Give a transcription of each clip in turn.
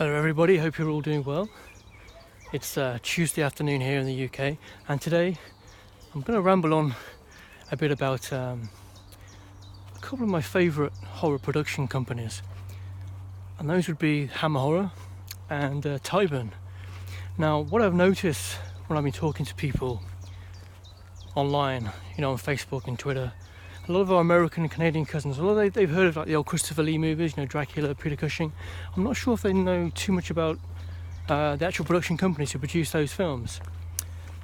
Hello everybody, hope you're all doing well. It's Tuesday afternoon here in the UK, and today I'm going to ramble on a bit about a couple of my favourite horror production companies, and those would be Hammer Horror and Tyburn. Now, what I've noticed when I've been talking to people online, on Facebook and Twitter, a lot of our American and Canadian cousins, although they've heard of like the old Christopher Lee movies, Dracula, Peter Cushing, I'm not sure if they know too much about the actual production companies who produced those films.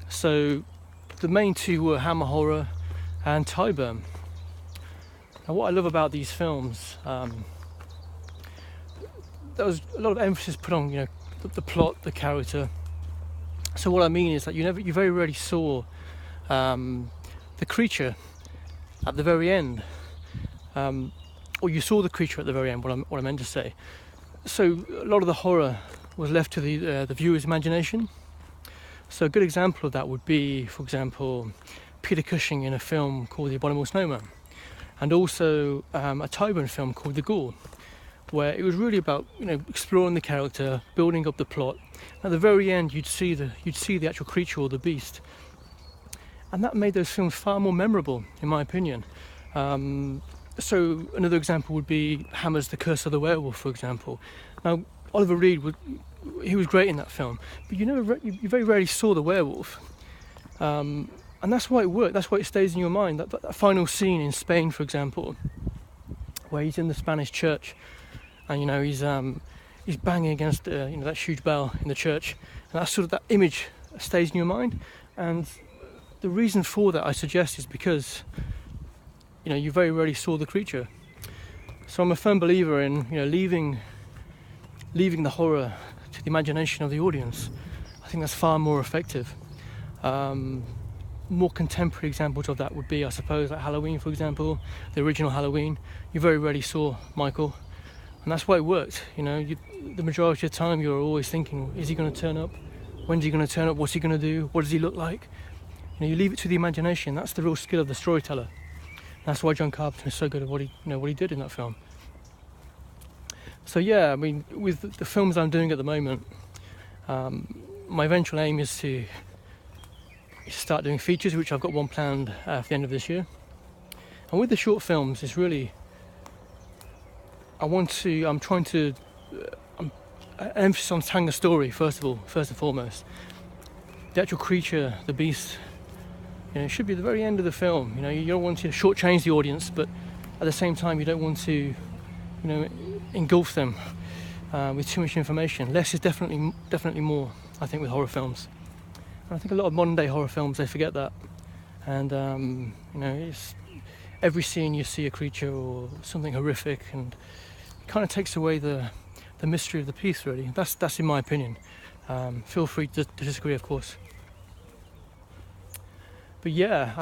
So the main two were Hammer Horror and Tyburn. Now, what I love about these films, there was a lot of emphasis put on the plot, the character. So what I mean is that you very rarely saw the creature at the very end, or you saw the creature at the very end. What I meant to say. So a lot of the horror was left to the viewer's imagination. So a good example of that would be, for example, Peter Cushing in a film called The Abominable Snowman, and also a Tyburn film called The Ghoul, where it was really about exploring the character, building up the plot. At the very end, you'd see the actual creature or the beast. And that made those films far more memorable, in my opinion. So another example would be Hammer's The Curse of the Werewolf, for example. Now, Oliver Reed was great in that film, but you very rarely saw the werewolf. And that's why it worked. That's why it stays in your mind. That final scene in Spain, for example, where he's in the Spanish church, and he's banging against that huge bell in the church, and that image stays in your mind. And the reason for that, I suggest, is because you very rarely saw the creature. So I'm a firm believer in leaving the horror to the imagination of the audience. I think that's far more effective. More contemporary examples of that would be, I suppose, like Halloween, for example, the original Halloween. You very rarely saw Michael, and that's why it worked. The majority of the time you're always thinking, is he going to turn up? When's he going to turn up? What's he going to do? What does he look like? You leave it to the imagination. That's the real skill of the storyteller. That's why John Carpenter is so good at what he did in that film. So yeah, I mean, with the films I'm doing at the moment, my eventual aim is to start doing features, which I've got one planned for the end of this year. And with the short films, it's really I'm trying to emphasis on telling the story first and foremost. The actual creature, the beast, it should be at the very end of the film. You don't want to shortchange the audience, but at the same time, you don't want to, engulf them with too much information. Less is definitely more, I think, with horror films. And I think a lot of modern day horror films, they forget that. And it's every scene you see a creature or something horrific, and it kind of takes away the mystery of the piece. Really, that's in my opinion. Feel free to disagree, of course. But yeah,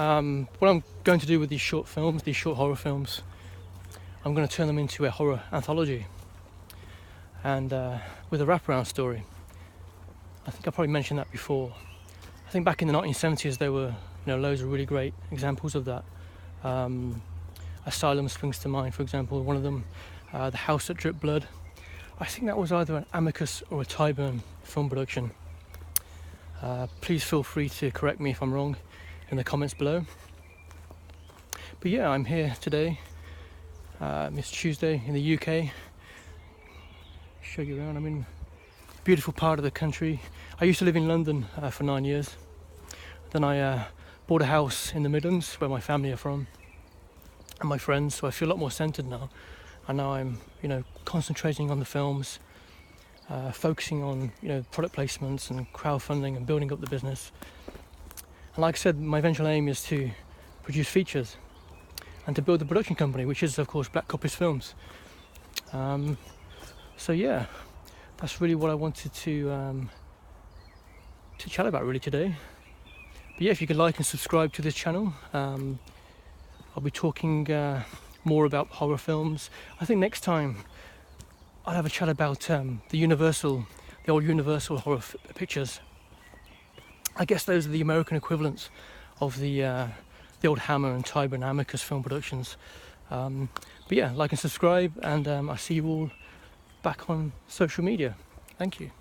what I'm going to do with these short horror films, I'm going to turn them into a horror anthology, and with a wraparound story. I think I probably mentioned that before. I think back in the 1970s there were loads of really great examples of that. Asylum springs to mind, for example, one of them. The House That Dripped Blood. I think that was either an Amicus or a Tyburn film production. Please feel free to correct me if I'm wrong in the comments below. But yeah, I'm here today. It's Tuesday in the UK. Show you around. I'm in a beautiful part of the country. I used to live in London for 9 years. Then I bought a house in the Midlands, where my family are from, and my friends. So I feel a lot more centred now. And now I'm, concentrating on the films, focusing on, product placements and crowdfunding and building up the business. And like I said, my eventual aim is to produce features and to build the production company, which is, of course, Black Coppers Films. So yeah, that's really what I wanted to chat about really today. But yeah, if you could like and subscribe to this channel, I'll be talking more about horror films. I think next time I'll have a chat about the old Universal horror pictures. I guess those are the American equivalents of the old Hammer and Tyburn Amicus film productions. But yeah, like and subscribe, and I'll see you all back on social media. Thank you.